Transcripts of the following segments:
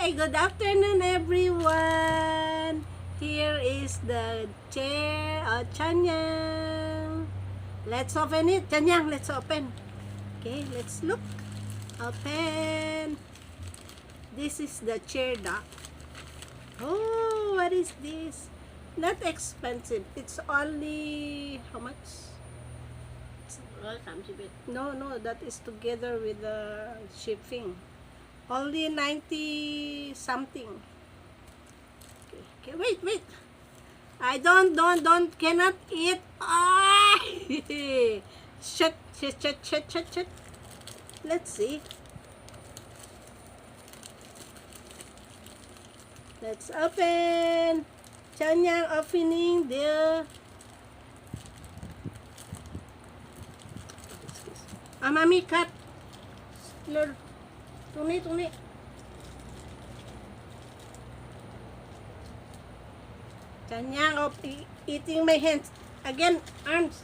Good afternoon, everyone. Here is the chair of Chanyang. Let's open it. Chanyang, let's open. Okay, let's look. Open. This is the chair dock. Oh, what is this? Not expensive. It's only, how much? No, that is together with the shipping. Only 90 something. Okay, wait. I cannot eat. Ah! Shut. Let's see. Let's open. Chanyang opening the Mami, cut. Lord. Tuni. Chanyang eating my hands. Again, arms.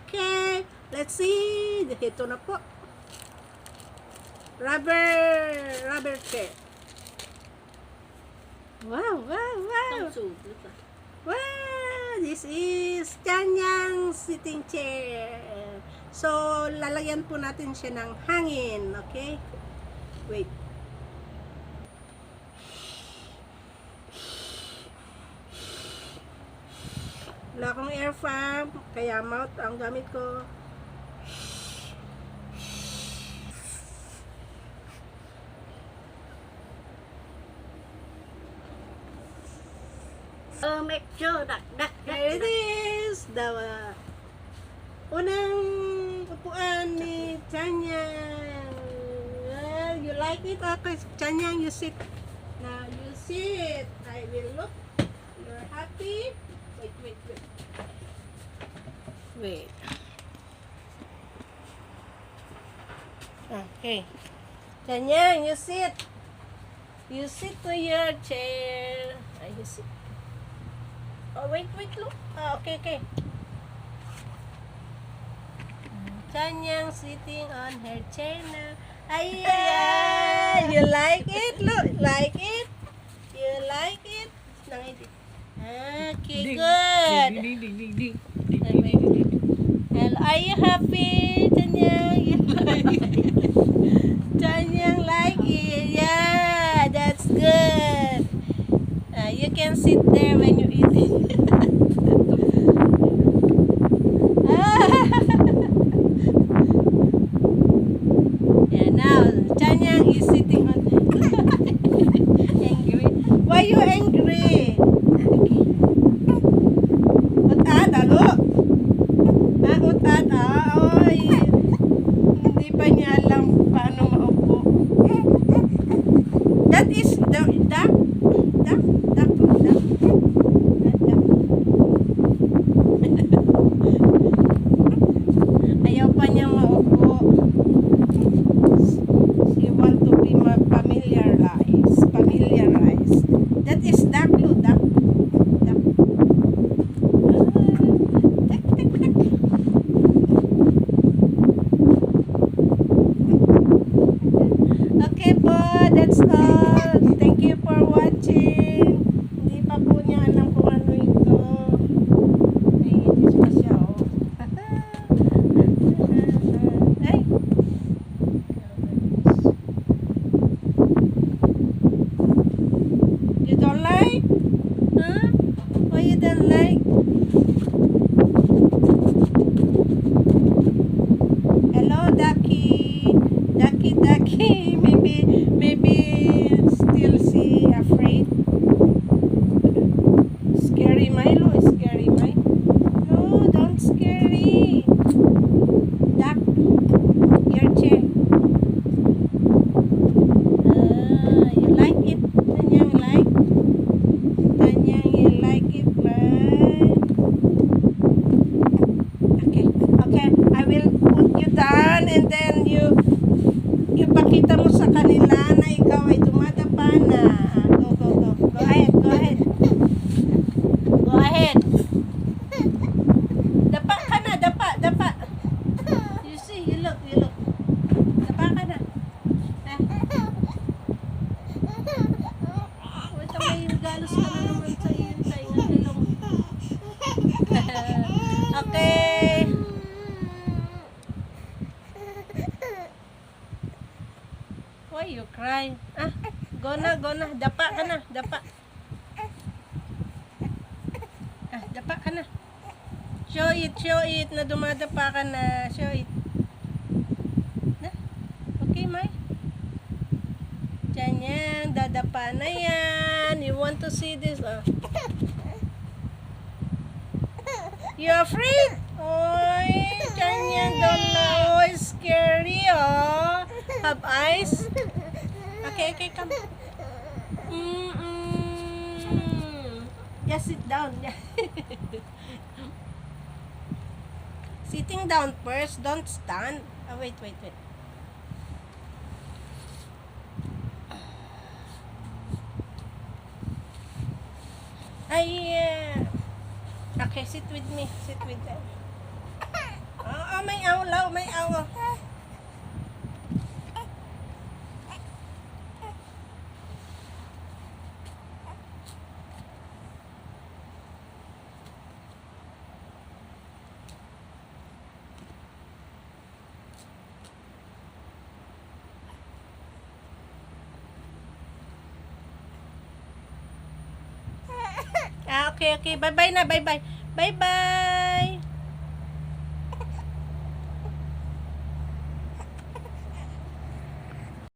Okay. Let's see. Ito na po. Rubber chair. Wow. Wow, this is Chanyang sitting chair. So, lalagyan po natin siya ng hangin. Okay? Wait. Wala akong air fan, kaya mouth ang gamit ko. Make sure that here it is. The unang upuan ni Chanyang. You like it? Okay, Chanyang, you sit. Now you sit. I will look. You're happy? Wait. Okay. Chanyang, you sit. You sit to your chair. You sit. Oh, wait, look. Okay. Chanyang sitting on her chair now. Ayan! You like it? Look, like it? You like it? Okay, good. And are you happy, Chanyang? Chanyang like it. Yeah, that's good. You can sit there when you eat it. Yeah, now Chanyang is sitting on angry. Why you angry? Utat, alo? Utat, oy. Hindi pa niya alam paano maupo. That is the duck. Ayaw pa niya maupo. She want to be familiarized. That is duck. Okay po, that's all. Thank you for watching. Hindi pa po niya alam kung ano ito. Naiinis pa siya, oh. Ay! You don't like? Huh? Why you don't like? Hello, Ducky. Ducky. Maybe still see afraid. Scary Milo. No, don't scary. Duck, your chair. You like it? Chanyang like? Chanyang, you like it, right? Okay. I will put you down and then you pakita mo sa kanila na ikaw ay tumatalon. Nagagalos ka na naman sa iyong tainga. Ilong. Okay. Why you cry? Ah, go na. Dapa ka na, dapa. Ah, dapa ka na. Show it na dumadapa ka na. Show it. Na? Okay, May? Chanyang, dadapa na yan. You want to see this? Oh. You afraid? Oy, Chanyang, don't know. It's scary, oh. Have eyes? Okay, come. Just sit down. Sitting down first, don't stand. Oh, wait. Okay, sit with me. Sit with them. Oh, may aw. Okay. Bye-bye na. Bye-bye.